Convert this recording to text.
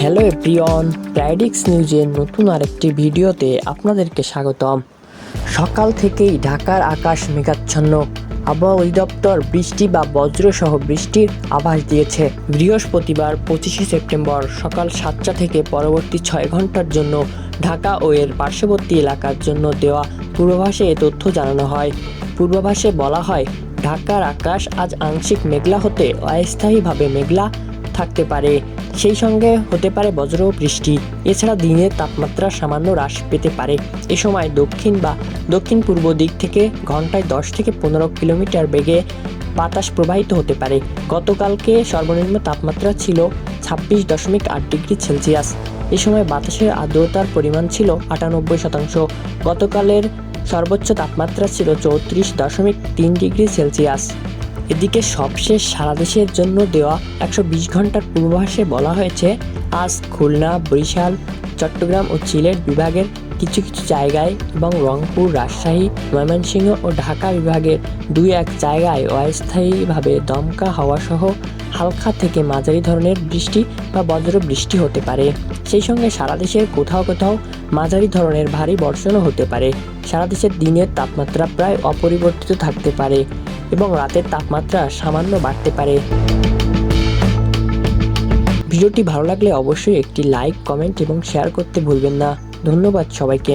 Hello everyone, প্রাইডিক্স নিউজের নতুন আরেকটি ভিডিওতে আপনাদেরকে স্বাগতম। সকাল থেকেই ঢাকার আকাশ মেঘাচ্ছন্ন। আবহাওয়া অধিদপ্তর বৃষ্টি বা বজ্রসহ বৃষ্টির আভাস দিয়েছে। বৃহস্পতিবার 25শে সেপ্টেম্বর সকাল 7টা থেকে পরবর্তী 6 ঘন্টার জন্য ঢাকা ও এর পার্শ্ববর্তী এলাকার জন্য দেওয়া পূর্বাভাসে এ তথ্য জানানো হয়। পূর্বাভাসে বলা হয়, ঢাকার আকাশ আজ আংশিক মেঘলা হতে অস্থায়ীভাবে মেঘলা থাকতে পারে, সেই সঙ্গে হতে পারে বজ্র বৃষ্টি। এছাড়া দিনের তাপমাত্রা সামান্য হ্রাস পেতে পারে। এ সময় দক্ষিণ বা দক্ষিণ পূর্ব দিক থেকে ঘন্টায় 10 থেকে 15 কিলোমিটার বেগে বাতাস প্রবাহিত হতে পারে। গতকালকে সর্বনিম্ন তাপমাত্রা ছিল 26.8 ডিগ্রি সেলসিয়াস। এ সময় বাতাসের আর্দ্রতার পরিমাণ ছিল 98%। গতকালের সর্বোচ্চ তাপমাত্রা ছিল 34.3 ডিগ্রি সেলসিয়াস। এদিকে সবশেষ সারা দেশের জন্য দেওয়া 120 ঘন্টার পূর্বাভাসে বলা হয়েছে, আজ খুলনা, বরিশাল, চট্টগ্রাম ও সিলেট বিভাগের কিছু কিছু জায়গায় এবং রংপুর, রাজশাহী, ময়মনসিংহ ও ঢাকা বিভাগের 2-1 জায়গায় অস্থায়ীভাবে দমকা হাওয়াসহ হালকা থেকে মাঝারি ধরনের বৃষ্টি বা বজ্র বৃষ্টি হতে পারে। সেই সঙ্গে সারা দেশের কোথাও কোথাও মাঝারি ধরনের ভারী বর্ষণও হতে পারে। সারা দেশের দিনের তাপমাত্রা প্রায় অপরিবর্তিত থাকতে পারে এবং রাতের তাপমাত্রা সামান্য বাড়তে পারে। ভিডিওটি ভালো লাগলে অবশ্যই একটি লাইক, কমেন্ট এবং শেয়ার করতে ভুলবেন না। ধন্যবাদ সবাইকে।